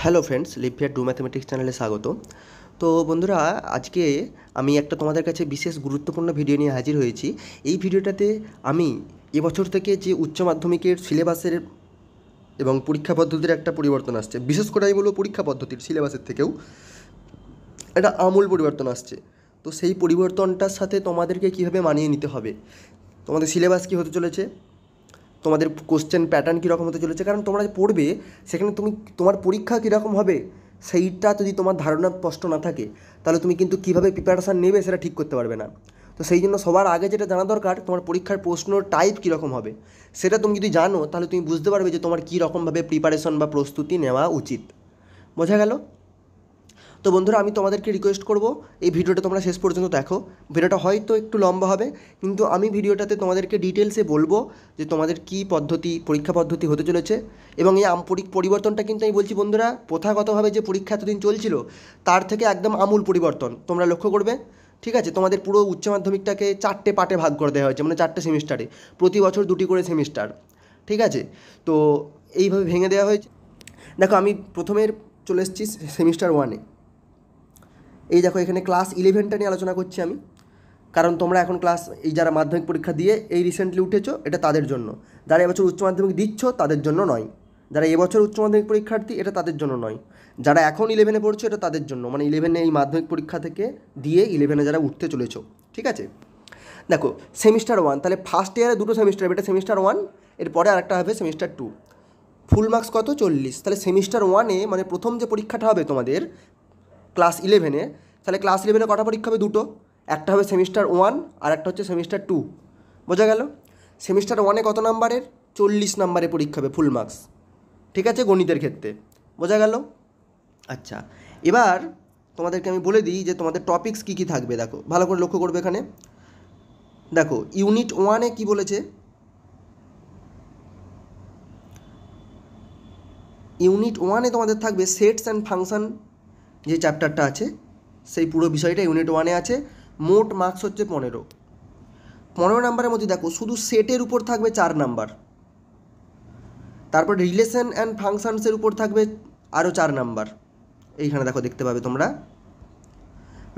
Hello friends, leap year do mathematics চ্যানেলে স্বাগত। তো বন্ধুরা, আজকে আমি একটা তোমাদের কাছে বিশেষ গুরুত্বপূর্ণ ভিডিও নিয়ে হাজির হয়েছি। এই ভিডিওটাতে আমি এবছর থেকে যে উচ্চ মাধ্যমিকের সিলেবাসের এবং পরীক্ষা পদ্ধতির একটা পরিবর্তন আসছে, বিশেষ করে আমি বলবো পরীক্ষা পদ্ধতির সিলেবাসের থেকেও একটা আমূল পরিবর্তন আসছে। তো সেই পরিবর্তনটার সাথে তোমাদেরকে কীভাবে মানিয়ে নিতে হবে, তোমাদের সিলেবাস কী হতে চলেছে, তোমাদের কোশ্চেন প্যাটার্ন কীরকম হতে চলেছে, কারণ তোমরা যে পড়বে সেখানে তোমার পরীক্ষা কীরকম হবে সেইটা যদি তোমার ধারণা স্পষ্ট না থাকে, তাহলে তুমি কিন্তু কীভাবে প্রিপারেশান নেবে সেটা ঠিক করতে পারবে না। তো সেই জন্য সবার আগে যেটা জানা দরকার, তোমার পরীক্ষার প্রশ্নর টাইপ কীরকম হবে সেটা তুমি যদি জানো, তাহলে তুমি বুঝতে পারবে যে তোমার কী রকমভাবে প্রিপারেশন বা প্রস্তুতি নেওয়া উচিত। বোঝা গেল? তো বন্ধুরা, আমি তোমাদেরকে রিকোয়েস্ট করব এই ভিডিওটা তোমরা শেষ পর্যন্ত দেখো। ভিডিওটা হয়তো একটু লম্বা হবে, কিন্তু আমি ভিডিওটাতে তোমাদেরকে ডিটেলসে বলবো যে তোমাদের কী পদ্ধতি, পরীক্ষা পদ্ধতি হতে চলেছে। এবং এই পরিবর্তনটা কিন্তু আমি বলছি বন্ধুরা, প্রথাগতভাবে যে পরীক্ষা এতদিন চলছিল তার থেকে একদম আমূল পরিবর্তন তোমরা লক্ষ্য করবে। ঠিক আছে? তোমাদের পুরো উচ্চ মাধ্যমিকটাকে 4টে পার্টে ভাগ করে দেওয়া হয়েছে, মানে 4টে সেমিস্টারে, প্রতি বছর 2টি করে সেমিস্টার। ঠিক আছে? তো এইভাবে ভেঙে দেওয়া হয়েছে। দেখো, আমি প্রথমের চলে এসেছি সেমিস্টার 1-এ। এই দেখো, এখানে ক্লাস 11টা নিয়ে আলোচনা করছি আমি, কারণ তোমরা এখন এই যারা মাধ্যমিক পরীক্ষা দিয়ে এই রিসেন্টলি উঠেছো, এটা তাদের জন্য। যারা এবছর উচ্চ মাধ্যমিক দিচ্ছ তাদের জন্য নয়। যারা এবছর উচ্চ মাধ্যমিক পরীক্ষার্থী, এটা তাদের জন্য নয়। যারা এখন 11-এ পড়ছো, এটা তাদের জন্য, মানে 11-এ এই মাধ্যমিক পরীক্ষা থেকে দিয়ে 11-এ যারা উঠতে চলেছো। ঠিক আছে? দেখো, সেমিস্টার 1, তাহলে ফার্স্ট ইয়ারে 2টো সেমিস্টার হবে, এটা সেমিস্টার 1, এরপরে আরেকটা হবে সেমিস্টার 2। ফুল মার্কস কত? 40। তাহলে সেমিস্টার 1-এ মানে প্রথম যে পরীক্ষাটা হবে তোমাদের ক্লাস 11-এ, তাহলে ক্লাস 11-এ কটা পরীক্ষা হবে? 2টো। একটা হবে সেমিস্টার 1 আর একটা হচ্ছে সেমিস্টার 2। বোঝা গেল? সেমিস্টার 1-এ কত নাম্বারের? 40 নাম্বারের পরীক্ষা হবে, ফুল মার্কস। ঠিক আছে? গণিতের ক্ষেত্রে। বোঝা গেল? আচ্ছা, এবার তোমাদেরকে আমি বলে দিই যে তোমাদের টপিকস কী কী থাকবে। দেখো, ভালো করে লক্ষ্য করবে এখানে। দেখো, ইউনিট 1-এ কী বলেছে? ইউনিট 1-এ তোমাদের থাকবে সেটস অ্যান্ড ফাংশন, যে চ্যাপ্টারটা আছে সেই পুরো বিষয়টা ইউনিট 1-এ আছে। মোট মার্কস হচ্ছে 15 নাম্বারের মধ্যে দেখো শুধু সেটের উপর থাকবে 4 নাম্বার। তারপর রিলেশন অ্যান্ড ফাংশনসের উপর থাকবে আরও 4 নাম্বার। এইখানে দেখো, দেখতে পাবে তোমরা,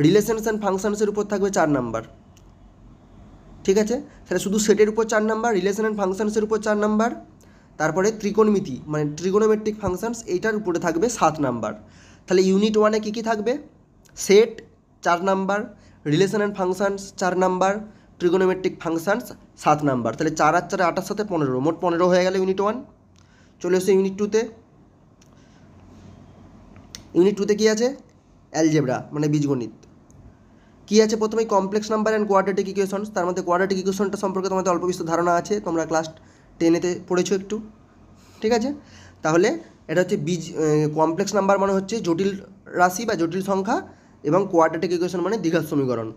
রিলেশনস অ্যান্ড ফাংশনসের উপর থাকবে 4 নাম্বার। ঠিক আছে? তাহলে শুধু সেটের উপর 4 নাম্বার, রিলেশন অ্যান্ড ফাংশনসের উপর 4 নাম্বার, তারপরে ত্রিকোণমিতি মানে ট্রিগোনোমেট্রিক ফাংশনস, এইটার উপরে থাকবে 7 নাম্বার। তাহলে ইউনিট 1-এ কী কী থাকবে? Set 4 number, relation and functions 4 number, trigonometric functions 7 number. তাহলে 4 আর 4 28, 7 15, মোট 15 হয়ে গেল ইউনিট 1। চলে এসে ইউনিট 2-তে। ইউনিট 2-তে কী আছে? অ্যালজেব্রা মানে বীজগণিত। কী আছে? প্রথমেই complex number and quadratic equations. তার মধ্যে কোয়াড্রেটিক ইকুয়েশনটা সম্পর্কে তোমাদের অল্প বিস্তর ধারণা আছে, তোমরা ক্লাস 10-এতে পড়েছো একটু। ঠিক আছে? তাহলে এটা হচ্ছে কমপ্লেক্স নাম্বার মানে হচ্ছে জটিল রাশি বা জটিল সংখ্যা, এবং কোয়াড্রেটিক ইকুয়েশন মানে দ্বিঘাত সমীকরণ।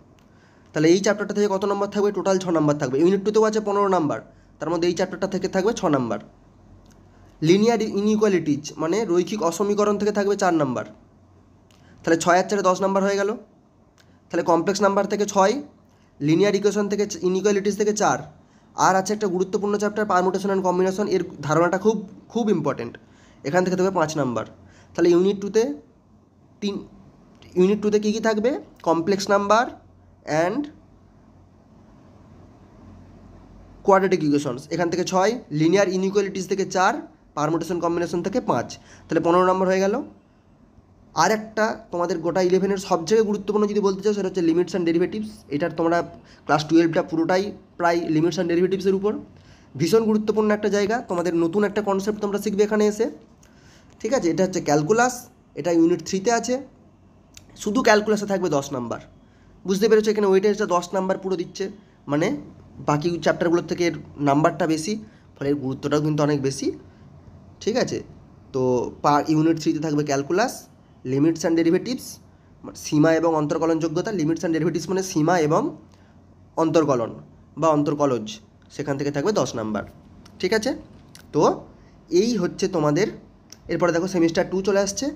তাহলে এই চ্যাপ্টারটা থেকে কত নম্বর থাকবে? টোটাল 6 নাম্বার থাকবে। ইউনিট 2-তেও আছে 15 নাম্বার, তার মধ্যে এই চ্যাপ্টারটা থেকে থাকবে 6 নাম্বার। লিনিয়ার ইনইকুয়ালিটিজ মানে রৈখিক অসমীকরণ থেকে থাকবে 4 নাম্বার। তাহলে 6 আর 4 10 নাম্বার হয়ে গেল। তাহলে কমপ্লেক্স নাম্বার থেকে 6, লিনিয়ার ইকুয়েশন থেকে, ইনইকুয়ালিটিস থেকে 4। আর আছে একটা গুরুত্বপূর্ণ চ্যাপ্টার পারমুটেশন অ্যান্ড কম্বিনেশন, এর ধারণাটা খুব খুব ইম্পর্টেন্ট, এখান থেকে থাকবে 5 নাম্বার। তাহলে ইউনিট 2-তে কী কী থাকবে? Complex number and quadratic equations এখান থেকে 6, লিনিয়ার ইনইকুয়ালিটিস থেকে 4, পারমুটেশন কম্বিনেশন থেকে 5। তাহলে 15 নম্বর হয়ে গেল। আর একটা তোমাদের গোটা 11-এর সবচেয়ে গুরুত্বপূর্ণ যদি বলতে চাও, সেটা হচ্ছে লিমিটস অ্যান্ড ডেরিভেটিভস। এটার তোমরা ক্লাস 12টা পুরোটাই প্রায় লিমিটস অ্যান্ড ডেরিভেটিভসের উপর। ভীষণ গুরুত্বপূর্ণ একটা জায়গা, তোমাদের নতুন একটা কনসেপ্ট তোমরা শিখবে এখানে এসে। ঠিক আছে? এটা হচ্ছে ক্যালকুলাস, এটা ইউনিট 3-তে আছে। শুধু ক্যালকুলাসে থাকবে 10 নাম্বার। বুঝতে পেরেছো? এখানে ওয়েটেজটা 10 নাম্বার পুরো দিচ্ছে, মানে বাকি চ্যাপ্টারগুলোর থেকে এর নাম্বারটা বেশি, ফলে এর গুরুত্বটাও কিন্তু অনেক বেশি। ঠিক আছে? তো ইউনিট 3-তে থাকবে ক্যালকুলাস, লিমিটস অ্যান্ড ডেরিভেটিভস, সীমা এবং অন্তর্কলন যোগ্যতা। লিমিটস অ্যান্ড ডেরিভেটিভস মানে সীমা এবং অন্তর্কলন বা অন্তর্কলজ, সেখান থেকে থাকবে 10 নাম্বার। ঠিক আছে? তো এই হচ্ছে তোমাদের। এরপরে দেখো সেমিস্টার 2 চলে আসছে।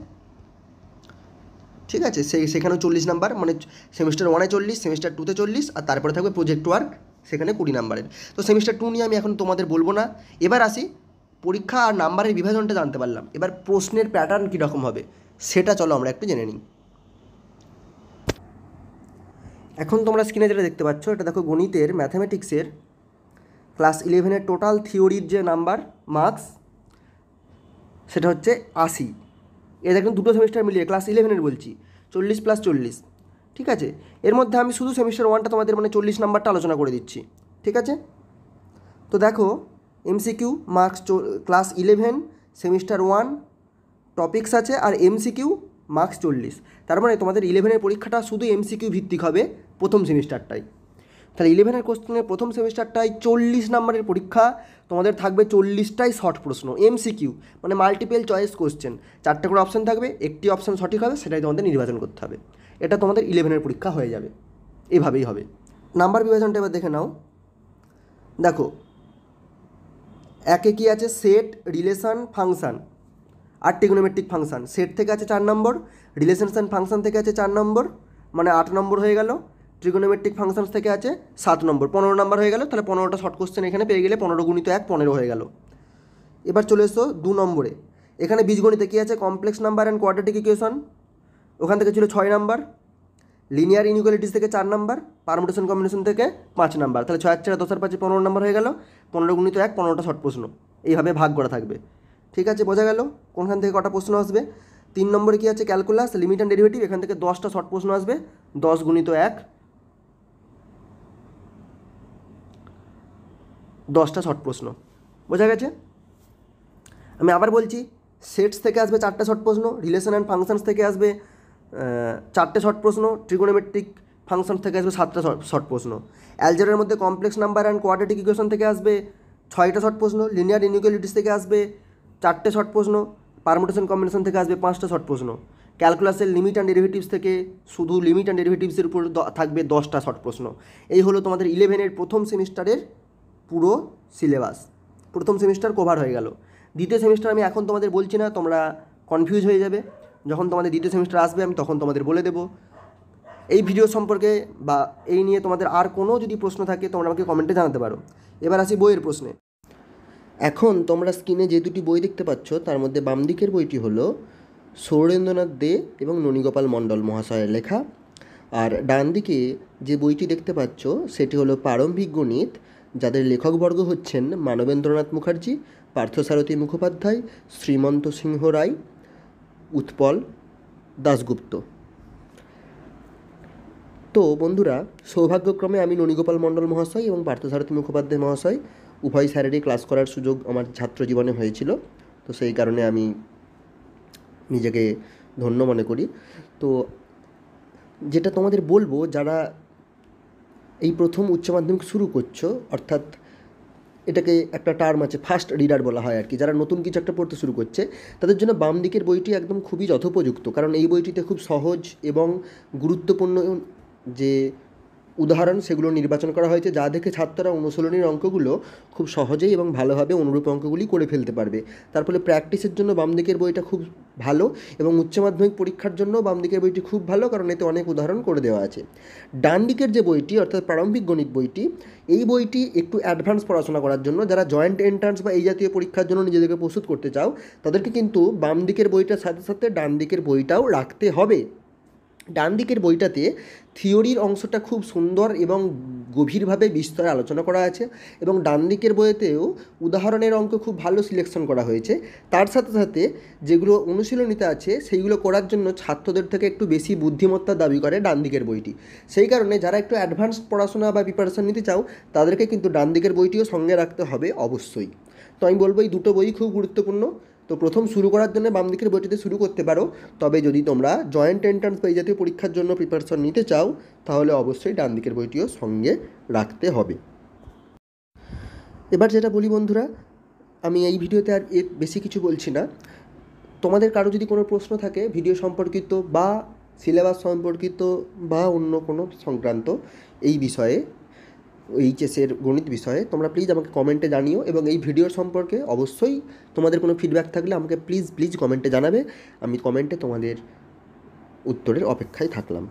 ঠিক আছে? সেখানেও 40 নাম্বার, মানে সেমিস্টার 1-এ 40, সেমিস্টার 2-তে 40, আর তারপরে থাকবে প্রজেক্ট ওয়ার্ক, সেখানে 20 নাম্বারের। তো সেমিস্টার 2 নিয়ে আমি এখন তোমাদের বলবো না। এবার আসি পরীক্ষা আর নাম্বারের বিভাজনটা জানতে পারলাম। এবার প্রশ্নের প্যাটার্ন কীরকম হবে সেটা চলো আমরা একটু জেনে নিই। এখন তোমরা স্ক্রিনে যেটা দেখতে পাচ্ছ, এটা দেখো গণিতের ম্যাথামেটিক্সের ক্লাস 11-এর টোটাল থিওরির যে নাম্বার মার্কস সেটা হচ্ছে 80। এটা কিন্তু দুটো সেমিস্টার মিলিয়ে ক্লাস 11-এর বলছি, 40 + 40, ঠিক আছে। এর মধ্যে আমি শুধু সেমিস্টার 1টা তোমাদের মানে 40 নাম্বারটা আলোচনা করে দিচ্ছি, ঠিক আছে। তো দেখো MCQ marks class 11 semester 1 topics আছে, আর এমসিকিউ মার্কস 40। তার মানে তোমাদের 11-এর পরীক্ষাটা শুধু এমসিকিউ ভিত্তিক হবে প্রথম সেমিস্টারটাই। তাহলে 11-এর কোশ্চেনের প্রথম সেমিস্টারটায় 40 নাম্বারের পরীক্ষা, তোমাদের থাকবে 40টাই শর্ট প্রশ্ন এমসিকিউ, মানে মাল্টিপল চয়েস কোশ্চেন। 4টে করে অপশান থাকবে, একটি অপশান সঠিক হবে, সেটাই তোমাদের নির্বাচন করতে হবে। এটা তোমাদের 11-এর পরীক্ষা হয়ে যাবে, এভাবেই হবে। নাম্বার বিভাজনটা এবার দেখে নাও। দেখো একে কী আছে, সেট, রিলেশন, ফাংশান আর ট্রিগোনোমেট্রিক ফাংশান। সেট থেকে আছে 4 নম্বর, রিলেশনস অ্যান্ড ফাংশান থেকে আছে 4 নম্বর, মানে 8 নম্বর হয়ে গেল। ট্রিগোনোমেট্রিক ফাংশনস থেকে আছে 7 নম্বর, 15 নম্বর হয়ে গেল। তাহলে 15টা শর্ট কোশ্চেন এখানে পেয়ে গেলে 15 × 1 15 হয়ে গেল। এবার চলে এসো 2 নম্বরে। এখানে বীজগণিতে কী আছে, complex number and quadratic equation, ওখান থেকে ছিল 6 নাম্বার। লিনিয়ার ইনইকুয়ালিটিস থেকে 4 নাম্বার, পারমুটেশন কম্বিনেশন থেকে 5 নাম্বার। তাহলে 6 × 4 10 × 5 15 নাম্বার হয়ে গেল। 15 × 1 15টা শর্ট প্রশ্ন, এইভাবে ভাগ করা থাকবে, ঠিক আছে। বোঝা গেল কোনখান থেকে কটা প্রশ্ন আসবে। 3 নম্বরে কী আছে, ক্যালকুলাস, লিমিট অ্যান্ড ডেরিভেটিভ, এখান থেকে 10টা শর্ট প্রশ্ন আসবে। 10 × 1 10টা শর্ট প্রশ্ন, বোঝা গেছে। আমি আবার বলছি, সেটস থেকে আসবে 4টে শর্ট প্রশ্ন, রিলেশন অ্যান্ড ফাংশনস থেকে আসবে 4টে শর্ট প্রশ্ন, ট্রিগোনোমেট্রিক ফাংশন থেকে আসবে 7টা শর্ট প্রশ্ন। অ্যালজেব্রার মধ্যে complex number and quadratic equation থেকে আসবে 6টা শর্ট প্রশ্ন, লিনিয়ার ইনইকুয়ালিটিস থেকে আসবে 4টে শর্ট প্রশ্ন, পারমুটেশন কম্বিনেশন থেকে আসবে 5টা শর্ট প্রশ্ন। ক্যালকুলাসের লিমিট অ্যান্ড ডেরিভেটিভস থেকে শুধু লিমিট অ্যান্ড ডেরিভেটিভসের উপর থাকবে 10টা শর্ট প্রশ্ন। এই হলো তোমাদের 11-এর প্রথম সেমিস্টারের পুরো সিলেবাস। প্রথম সেমিস্টার কভার হয়ে গেল। দ্বিতীয় সেমিস্টার আমি এখন তোমাদের বলছি না, তোমরা কনফিউজ হয়ে যাবে। যখন তোমাদের দ্বিতীয় সেমিস্টার আসবে আমি তখন তোমাদের বলে দেবো। এই ভিডিও সম্পর্কে বা এই নিয়ে তোমাদের আর কোনো যদি প্রশ্ন থাকে তোমরা আমাকে কমেন্টে জানাতে পারো। এবার আসি বইয়ের প্রশ্নে। এখন তোমরা স্ক্রিনে যে দুটি বই দেখতে পাচ্ছ তার মধ্যে বাম দিকের বইটি হলো সৌরেন্দ্রনাথ দে এবং ননীগোপাল মণ্ডল মহাশয়ের লেখা, আর ডান দিকে যে বইটি দেখতে পাচ্ছ সেটি হলো প্রারম্ভিক গণিত, যাদের লেখকবর্গ হচ্ছেন মানবেন্দ্রনাথ মুখার্জি, পার্থসারথী মুখোপাধ্যায়, শ্রীমন্ত সিংহ রায়, উৎপল দাশগুপ্ত। তো বন্ধুরা, সৌভাগ্যক্রমে আমি ননীগোপাল মণ্ডল মহাশয় এবং পার্থসারথী মুখোপাধ্যায় মহাশয় উভয় স্যারেরই ক্লাস করার সুযোগ আমার ছাত্র জীবনে হয়েছিল। তো সেই কারণে আমি নিজেকে ধন্য মনে করি। তো যেটা তোমাদের বলবো, যারা এই প্রথম উচ্চ মাধ্যমিক শুরু করছো, অর্থাৎ এটাকে একটা টার্ম আছে ফার্স্ট রিডার বলা হয় আর কি, যারা নতুন কিছু একটা পড়তে শুরু করছে তাদের জন্য বাম দিকের বইটি একদম খুবই যথোপযুক্ত। কারণ এই বইটিতে খুব সহজ এবং গুরুত্বপূর্ণ যে উদাহরণ সেগুলো নির্বাচন করা হয়েছে, যা দেখে ছাত্ররা অনুশীলনীর অঙ্কগুলো খুব সহজেই এবং ভালোভাবে অনুরূপ অঙ্কগুলি করে ফেলতে পারবে। তার ফলে প্র্যাকটিসের জন্য বাম দিকের বইটা খুব ভালো, এবং উচ্চ মাধ্যমিক পরীক্ষার জন্য বাম দিকের বইটি খুব ভালো, কারণ এতে অনেক উদাহরণ করে দেওয়া আছে। ডান দিকের যে বইটি অর্থাৎ প্রারম্ভিক গণিত বইটি, এই বইটি একটু অ্যাডভান্স পড়াশোনা করার জন্য, যারা জয়েন্ট এন্ট্রান্স বা এই জাতীয় পরীক্ষার জন্য নিজেদেরকে প্রস্তুত করতে চাও তাদেরকে কিন্তু বাম দিকের বইটার সাথে সাথে ডান দিকের বইটাও রাখতে হবে। ডান দিকের বইটাতে থিওরির অংশটা খুব সুন্দর এবং গভীরভাবে বিস্তরে আলোচনা করা আছে, এবং ডান দিকের বইতেও উদাহরণের অঙ্ক খুব ভালো সিলেকশন করা হয়েছে। তার সাথে সাথে যেগুলো অনুশীলনীতে আছে সেইগুলো করার জন্য ছাত্রদের থেকে একটু বেশি বুদ্ধিমত্তা দাবি করে ডান দিকের বইটি। সেই কারণে যারা একটু অ্যাডভান্স পড়াশোনা বা প্রিপারেশন নিতে চাও তাদেরকে কিন্তু ডান দিকের বইটিও সঙ্গে রাখতে হবে অবশ্যই। তো আমি বলবো এই দুটো বই খুব গুরুত্বপূর্ণ। তো প্রথম শুরু করার জন্য বাম দিকের বইটিতে শুরু করতে পারো, তবে যদি তোমরা জয়েন্ট এন্ট্রান্স বা এই জাতীয় পরীক্ষার জন্য প্রিপারেশন নিতে চাও তাহলে অবশ্যই ডান দিকের বইটিও সঙ্গে রাখতে হবে। এবার যেটা বলি বন্ধুরা, আমি এই ভিডিওতে আর এর বেশি কিছু বলছি না। তোমাদের কারো যদি কোনো প্রশ্ন থাকে ভিডিও সম্পর্কিত বা সিলেবাস সম্পর্কিত বা অন্য কোনো সংক্রান্ত এই বিষয়ে, এইচএসের গণিত বিষয়ে, তোমরা প্লিজ আমাকে কমেন্টে জানিও, এবং এই ভিডিওর সম্পর্কে অবশ্যই তোমাদের কোনো ফিডব্যাক থাকলে আমাকে প্লিজ কমেন্টে জানাবে। আমি কমেন্টে তোমাদের উত্তরের অপেক্ষায় থাকলাম।